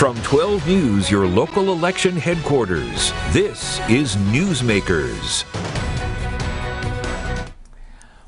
From 12 News, your local election headquarters, this is Newsmakers.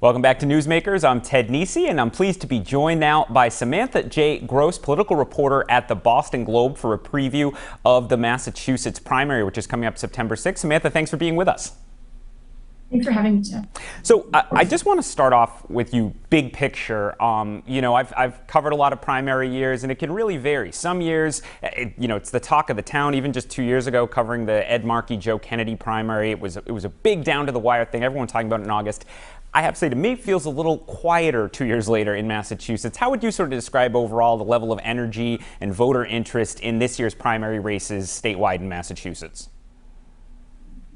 Welcome back to Newsmakers. I'm Ted Nesi, and I'm pleased to be joined now by Samantha J. Gross, political reporter at the Boston Globe, for a preview of the Massachusetts primary, which is coming up September 6th. Samantha, thanks for being with us. Thanks for having me, Ted. So I just want to start off with you, big picture. I've covered a lot of primary years, and it can really vary. Some years, it's the talk of the town. Even just 2 years ago, covering the Ed Markey, Joe Kennedy primary, it was a big down to the wire thing. Everyone talking about it in August. I have to say, to me, it feels a little quieter 2 years later in Massachusetts. How would you sort of describe overall the level of energy and voter interest in this year's primary races statewide in Massachusetts?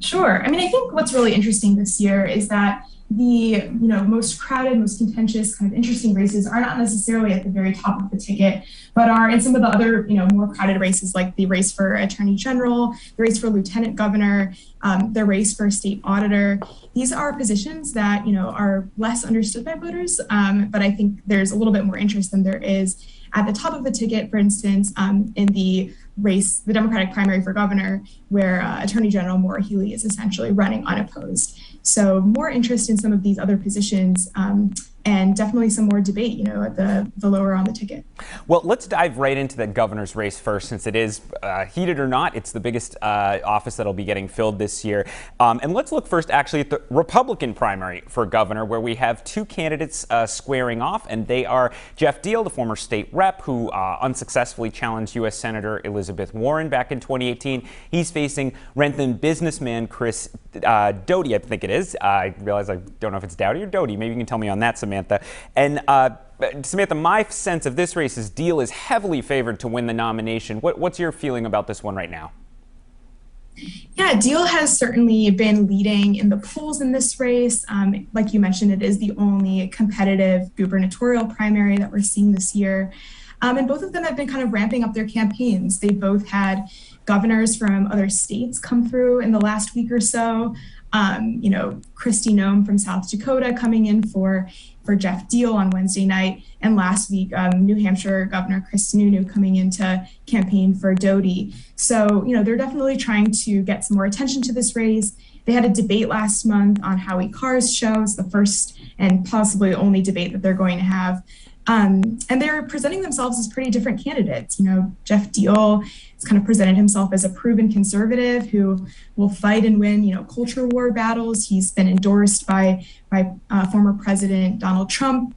Sure. I mean, I think what's really interesting this year is that the most crowded, most contentious, kind of interesting races are not necessarily at the very top of the ticket, but are in some of the other more crowded races, like the race for attorney general, the race for lieutenant governor, the race for state auditor. These are positions that are less understood by voters, but I think there's a little bit more interest than there is at the top of the ticket. For instance, in the race, the Democratic primary for governor, where Attorney General Maura Healey is essentially running unopposed. So more interest in some of these other positions, and definitely some more debate, at the lower on the ticket. Well, let's dive right into the governor's race first, since it is, heated or not, it's the biggest office that'll be getting filled this year. And let's look first actually at the Republican primary for governor, where we have two candidates squaring off, and they are Jeff Deal, the former state rep who unsuccessfly challenged U.S. Senator Elizabeth Warren back in 2018. He's facing Renton businessman Chris Doughty, I think it is. I realize I don't know if it's Doughty or Doughty. Maybe you can tell me on that, Samantha. And Samantha, my sense of this race is Deal is heavily favored to win the nomination. What's your feeling about this one right now? Yeah, Deal has certainly been leading in the polls in this race. Like you mentioned, it is the only competitive gubernatorial primary that we're seeing this year. And both of them have been kind of ramping up their campaigns. They both had governors from other states come through in the last week or so. Kristi Noem from South Dakota coming in for Jeff Deal on Wednesday night. And last week, New Hampshire Governor Chris Sununu coming in to campaign for Doughty. So, they're definitely trying to get some more attention to this race. They had a debate last month on Howie Carr's show. It's the first and possibly only debate that they're going to have. And they're presenting themselves as pretty different candidates. Jeff Deal has kind of presented himself as a proven conservative who will fight and win, culture war battles. He's been endorsed by former President Donald Trump.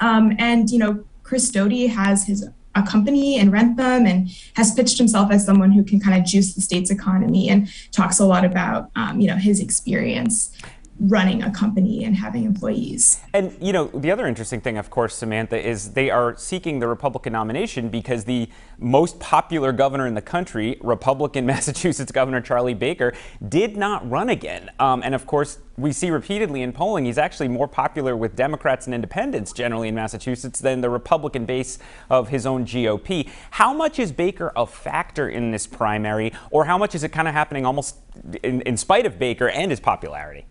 And Chris Doughty has a company in Rentham and has pitched himself as someone who can kind of juice the state's economy, and talks a lot about, his experience running a company and having employees. And, the other interesting thing, of course, Samantha, is they are seeking the Republican nomination because the most popular governor in the country, Republican Massachusetts Governor Charlie Baker, did not run again. And of course, we see repeatedly in polling, he's actually more popular with Democrats and independents generally in Massachusetts than the Republican base of his own GOP. How much is Baker a factor in this primary, or how much is it kind of happening almost in spite of Baker and his popularity?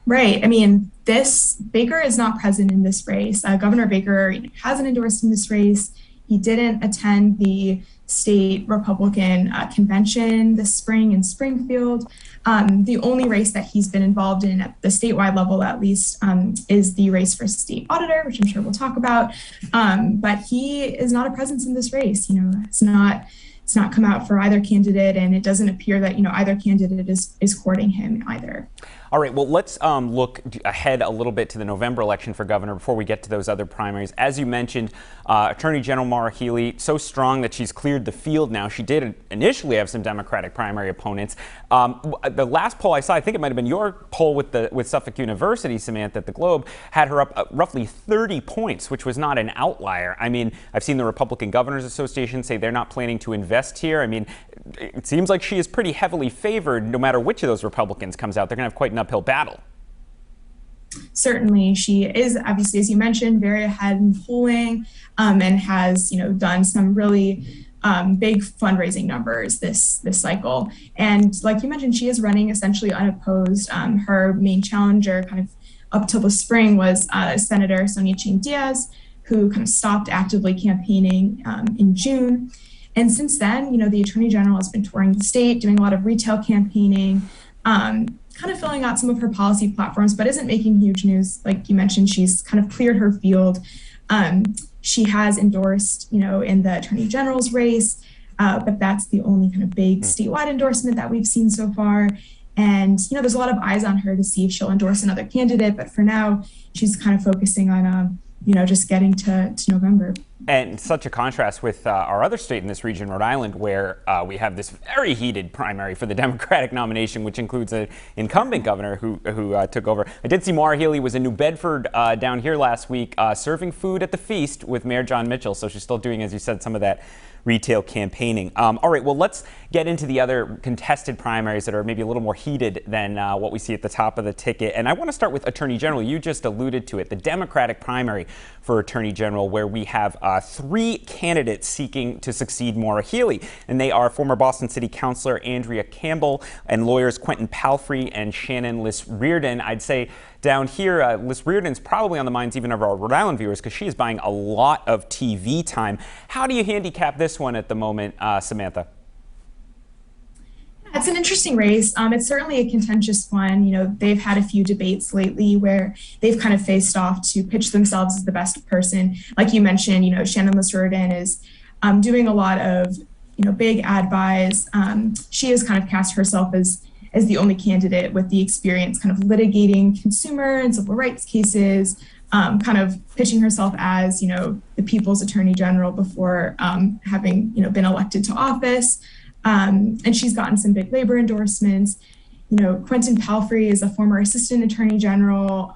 Right. I mean, Baker is not present in this race. Governor Baker hasn't endorsed in this race. He didn't attend the state Republican convention this spring in Springfield. The only race that he's been involved in at the statewide level, at least, is the race for state auditor, which I'm sure we'll talk about. But he is not a presence in this race. It's not come out for either candidate, and it doesn't appear that either candidate is courting him either. All right, well, let's look ahead a little bit to the November election for governor before we get to those other primaries. As you mentioned, Attorney General Maura Healey, so strong that she's cleared the field now. She did initially have some Democratic primary opponents. The last poll I saw, I think it might have been your poll with Suffolk University, Samantha, at the Globe, had her up roughly 30 points, which was not an outlier. I mean, I've seen the Republican Governors Association say they're not planning to invest here. I mean, it seems like she is pretty heavily favored no matter which of those Republicans comes out. They're going to have quite an uphill battle. Certainly, she is, obviously, as you mentioned, very ahead in polling, and has done some really big fundraising numbers this cycle. And like you mentioned, she is running essentially unopposed. Her main challenger, kind of up till the spring, was Senator Sonia Ching Diaz, who kind of stopped actively campaigning in June. And since then, the Attorney General has been touring the state, doing a lot of retail campaigning, kind of filling out some of her policy platforms, but isn't making huge news. Like you mentioned, she's kind of cleared her field. She has endorsed, in the Attorney General's race, but that's the only kind of big statewide endorsement that we've seen so far. And, there's a lot of eyes on her to see if she'll endorse another candidate. But for now, she's kind of focusing on, just getting to November. And such a contrast with our other state in this region, Rhode Island, where we have this very heated primary for the Democratic nomination, which includes an incumbent governor who took over. I did see Maura Healey was in New Bedford down here last week serving food at the feast with Mayor John Mitchell. So she's still doing, as you said, some of that retail campaigning. All right, well, let's get into the other contested primaries that are maybe a little more heated than what we see at the top of the ticket. And I want to start with Attorney General. You just alluded to it, the Democratic primary for Attorney General, where we have 3 candidates seeking to succeed Maura Healey. And they are former Boston City Councilor Andrea Campbell and lawyers Quentin Palfrey and Shannon Liss-Reardon. I'd say down here, Liss-Reardon's probably on the minds even of our Rhode Island viewers because she is buying a lot of TV time. How do you handicap this one at the moment, Samantha? It's an interesting race. It's certainly a contentious one. They've had a few debates lately where they've kind of faced off to pitch themselves as the best person. Like you mentioned, Shannon Liss-Reardon is doing a lot of, big ad buys. She has kind of cast herself as the only candidate with the experience kind of litigating consumer and civil rights cases, kind of pitching herself as, the people's attorney general before having, been elected to office. And she's gotten some big labor endorsements. Quentin Palfrey is a former assistant attorney general.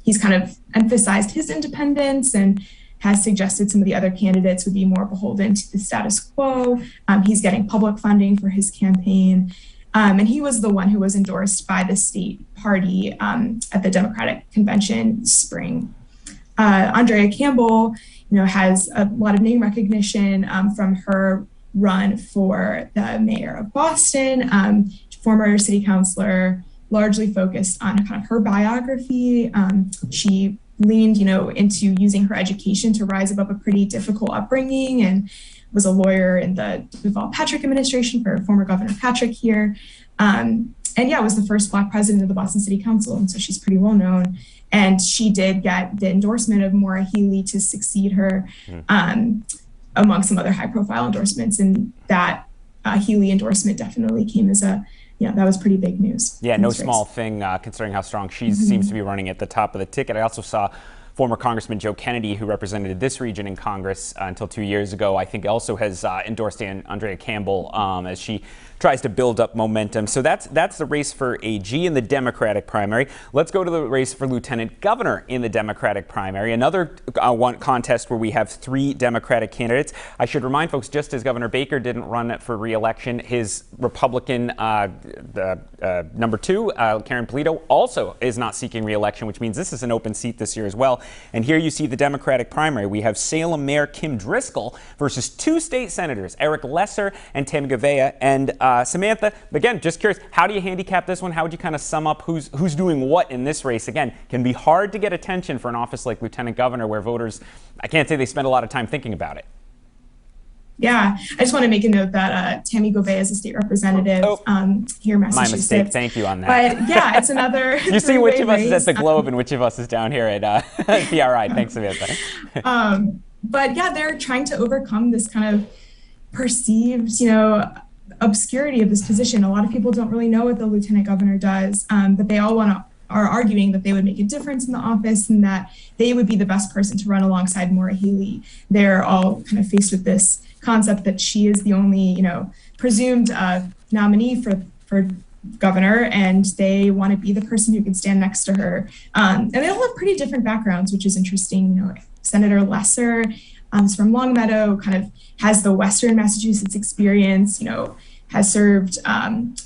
He's kind of emphasized his independence and has suggested some of the other candidates would be more beholden to the status quo. He's getting public funding for his campaign. And he was the one who was endorsed by the state party at the Democratic convention spring. Andrea Campbell, has a lot of name recognition from her run for the mayor of Boston, former city councilor, largely focused on kind of her biography. She leaned, into using her education to rise above a pretty difficult upbringing and was a lawyer in the Deval-Patrick administration for former Governor Patrick here. And was the first Black president of the Boston City Council. And so she's pretty well known. And she did get the endorsement of Maura Healey to succeed her. Among some other high-profile endorsements, and that Healey endorsement definitely came as that was pretty big news. Yeah, no small thing considering how strong she seems to be running at the top of the ticket. I also saw former Congressman Joe Kennedy, who represented this region in Congress until 2 years ago, I think also has endorsed Andrea Campbell as she tries to build up momentum. So that's the race for AG in the Democratic primary. Let's go to the race for Lieutenant Governor in the Democratic primary. Another one contest where we have 3 Democratic candidates. I should remind folks, just as Governor Baker didn't run for re-election, his Republican number 2, Karen Polito, also is not seeking re-election, which means this is an open seat this year as well. And here you see the Democratic primary. We have Salem Mayor Kim Driscoll versus 2 state senators, Eric Lesser and Tim Gavea. And Samantha, again, just curious, how do you handicap this one? How would you kind of sum up who's doing what in this race? Again, can be hard to get attention for an office like Lieutenant Governor where voters, I can't say they spend a lot of time thinking about it. Yeah, I just want to make a note that Tammy Gavea is a state representative here in Massachusetts. My mistake. Thank you on that. But yeah, it's another You see which of us is at the Globe and which of us is down here at PRI. Thanks, Samantha. But yeah, they're trying to overcome this kind of perceived, obscurity of this position. A lot of people don't really know what the lieutenant governor does, but they all are arguing that they would make a difference in the office and that they would be the best person to run alongside Maura Healey. They're all kind of faced with this concept that she is the only, presumed nominee for governor, and they want to be the person who can stand next to her. And they all have pretty different backgrounds, which is interesting. Senator Lesser is from Longmeadow, kind of has the Western Massachusetts experience, has served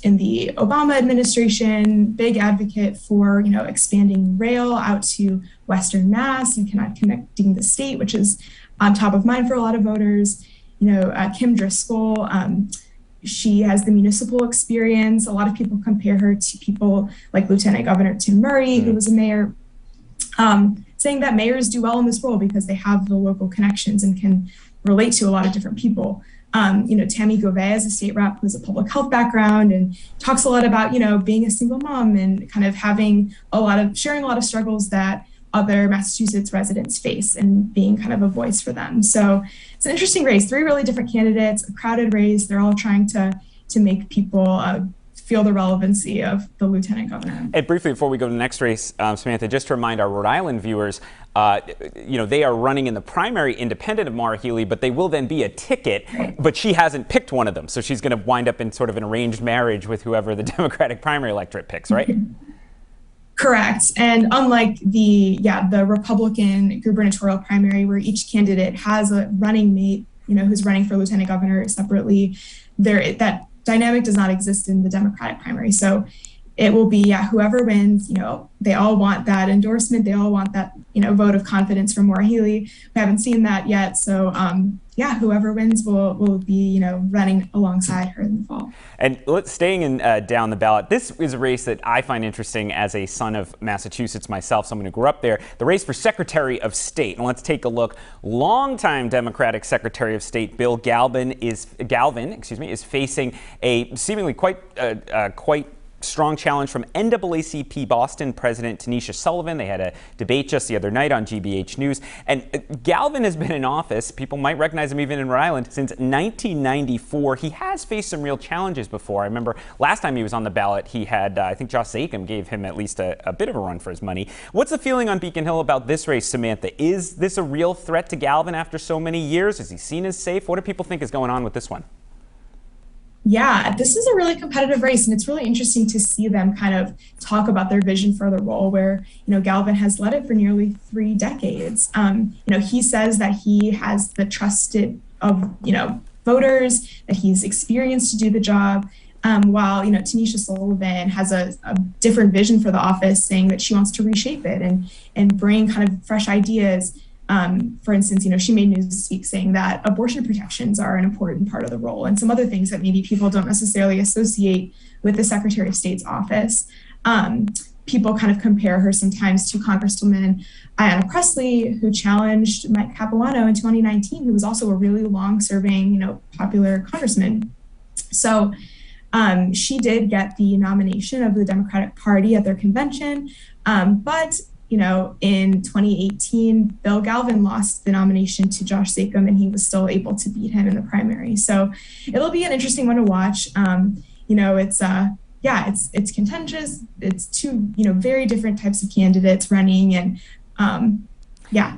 in the Obama administration, big advocate for, expanding rail out to Western Mass and connecting the state, which is on top of mind for a lot of voters. Kim Driscoll, she has the municipal experience. A lot of people compare her to people like Lieutenant Governor Tim Murray, who was a mayor. saying that mayors do well in this role because they have the local connections and can relate to a lot of different people. Tammy Govey is a state rep who has a public health background and talks a lot about, being a single mom and kind of sharing a lot of struggles that other Massachusetts residents face and being kind of a voice for them. So it's an interesting race, 3 really different candidates, a crowded race. They're all trying to make people feel the relevancy of the lieutenant governor. And briefly, before we go to the next race, Samantha, just to remind our Rhode Island viewers, they are running in the primary independent of Maura Healey, but they will then be a ticket, right. But she hasn't picked one of them. So she's going to wind up in sort of an arranged marriage with whoever the Democratic primary electorate picks, right? Correct. And unlike the Republican gubernatorial primary, where each candidate has a running mate, who's running for lieutenant governor separately, that dynamic does not exist in the Democratic primary. So it will be whoever wins, they all want that endorsement. They all want that, vote of confidence from Maura Healey. We haven't seen that yet. So whoever wins will be, running alongside her in the fall. And staying down the ballot, this is a race that I find interesting as a son of Massachusetts myself, someone who grew up there. The race for Secretary of State. And let's take a look. Longtime Democratic Secretary of State Bill Galvin is facing a seemingly quite strong challenge from NAACP Boston President Tanisha Sullivan. They had a debate just the other night on GBH News. And Galvin has been in office, people might recognize him even in Rhode Island, since 1994. He has faced some real challenges before. I remember last time he was on the ballot, he had, I think Josh Zakem gave him at least a bit of a run for his money. What's the feeling on Beacon Hill about this race, Samantha? Is this a real threat to Galvin after so many years? Is he seen as safe? What do people think is going on with this one? Yeah, this is a really competitive race, and it's really interesting to see them kind of talk about their vision for the role where, Galvin has led it for nearly 3 decades. He says that he has the trust of, voters, that he's experienced to do the job, while, Tanisha Sullivan has a different vision for the office, saying that she wants to reshape it and bring kind of fresh ideas. For instance, she made Newsweek saying that abortion protections are an important part of the role, and some other things that maybe people don't necessarily associate with the Secretary of State's office. People kind of compare her sometimes to Congresswoman Ayanna Pressley, who challenged Mike Capuano in 2019, who was also a really long-serving, popular congressman. So she did get the nomination of the Democratic Party at their convention, but in 2018, Bill Galvin lost the nomination to Josh Zakem, and he was still able to beat him in the primary. So it'll be an interesting one to watch. It's contentious. It's 2, very different types of candidates running, and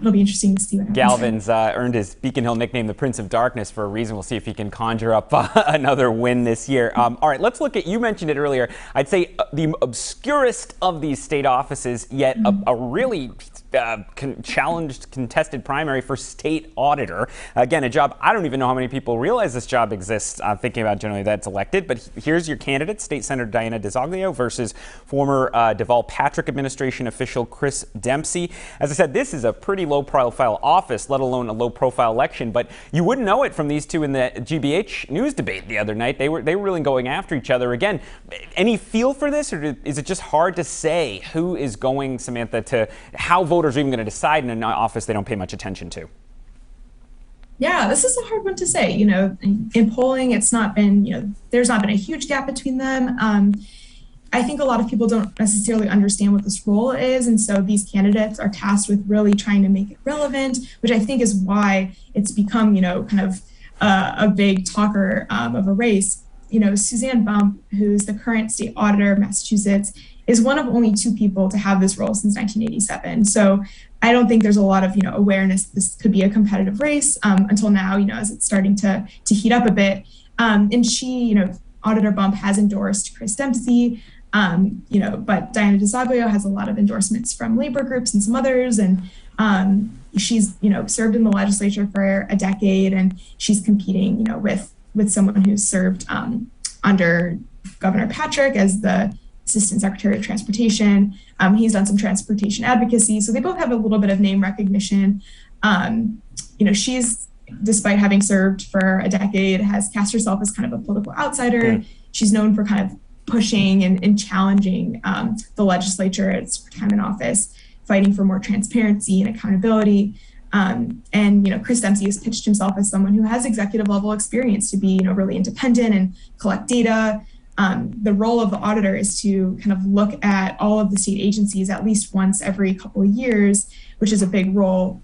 it'll be interesting to see what happens. Galvin's earned his Beacon Hill nickname, the Prince of Darkness, for a reason. We'll see if he can conjure up another win this year. All right, let's look at, you mentioned it earlier, I'd say the obscurest of these state offices, yet a really challenged, contested primary for state auditor. Again, a job, I don't even know how many people realize this job exists, thinking about generally that's elected, but here's your candidate, State Senator Diana DiZoglio versus former Deval Patrick administration official Chris Dempsey. As I said, this is a pretty low-profile office, let alone a low-profile election, but you wouldn't know it from these two in the GBH News debate the other night. They were really going after each other. Again, any feel for this, or is it just hard to say who is going, Samantha, to how voters are even going to decide in an office they don't pay much attention to? Yeah, this is a hard one to say. In polling, it's not been, there's not been a huge gap between them. I think a lot of people don't necessarily understand what this role is, and so these candidates are tasked with really trying to make it relevant, which I think is why it's become, kind of a big talker of a race. Suzanne Bump, who's the current state auditor of Massachusetts, is one of only 2 people to have this role since 1987. So I don't think there's a lot of, awareness this could be a competitive race until now, as it's starting to heat up a bit. And she, Auditor Bump has endorsed Chris Dempsey, but Diana DiZoglio has a lot of endorsements from labor groups and some others. And she's, served in the legislature for a decade, and she's competing, with someone who's served under Governor Patrick as the Assistant Secretary of Transportation. He's done some transportation advocacy. So they both have a little bit of name recognition. She's, despite having served for a decade, has cast herself as kind of a political outsider. Okay. She's known for kind of pushing and challenging the legislature at its time in office. fighting for more transparency and accountability. And Chris Dempsey has pitched himself as someone who has executive level experience to be really independent and collect data. The role of the auditor is to kind of look at all of the state agencies at least once every couple of years, which is a big role.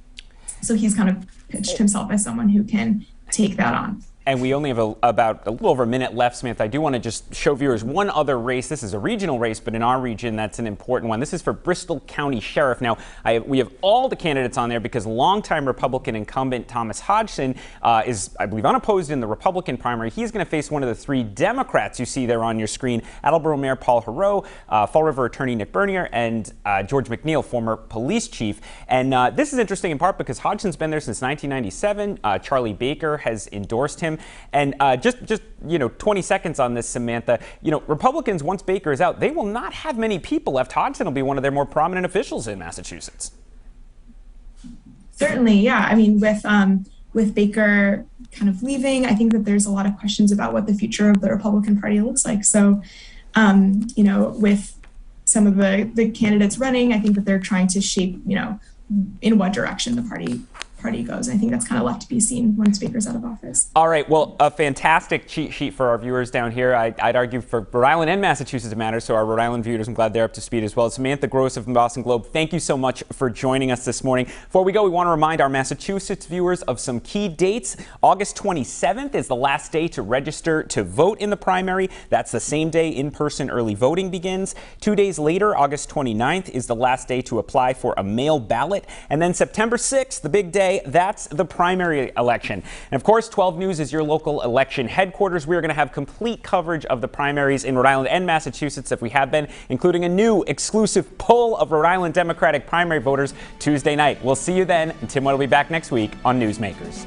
So he's kind of pitched himself as someone who can take that on. And we only have about a little over a minute left, Samantha. I do want to just show viewers one other race. This is a regional race, but in our region, that's an important one. This is for Bristol County Sheriff. Now, we have all the candidates on there because longtime Republican incumbent Thomas Hodgson is, I believe, unopposed in the Republican primary. He's going to face one of the three Democrats you see there on your screen: Attleboro Mayor Paul Heroux, Fall River Attorney Nick Bernier, and George McNeil, former police chief. And this is interesting in part because Hodgson's been there since 1997. Charlie Baker has endorsed him. And just 20 seconds on this, Samantha. Republicans, once Baker is out, they will not have many people left. Hodgson will be one of their more prominent officials in Massachusetts. Certainly, yeah. I mean, with Baker kind of leaving, I think that there's a lot of questions about what the future of the Republican Party looks like. So, with some of the candidates running, I think that they're trying to shape, in what direction the party goes. I think that's kind of left to be seen once Baker's out of office. All right. Well, a fantastic cheat sheet for our viewers down here. I'd argue for Rhode Island and Massachusetts it matters. So our Rhode Island viewers, I'm glad they're up to speed as well. Samantha Gross of the Boston Globe, thank you so much for joining us this morning. Before we go, we want to remind our Massachusetts viewers of some key dates. August 27th is the last day to register to vote in the primary. That's the same day in-person early voting begins. 2 days later, August 29th, is the last day to apply for a mail ballot. And then September 6th, the big day, that's the primary election. And of course, 12 News is your local election headquarters. We are going to have complete coverage of the primaries in Rhode Island and Massachusetts, if we have been, including a new exclusive poll of Rhode Island Democratic primary voters Tuesday night. We'll see you then, and Tim White will be back next week on Newsmakers.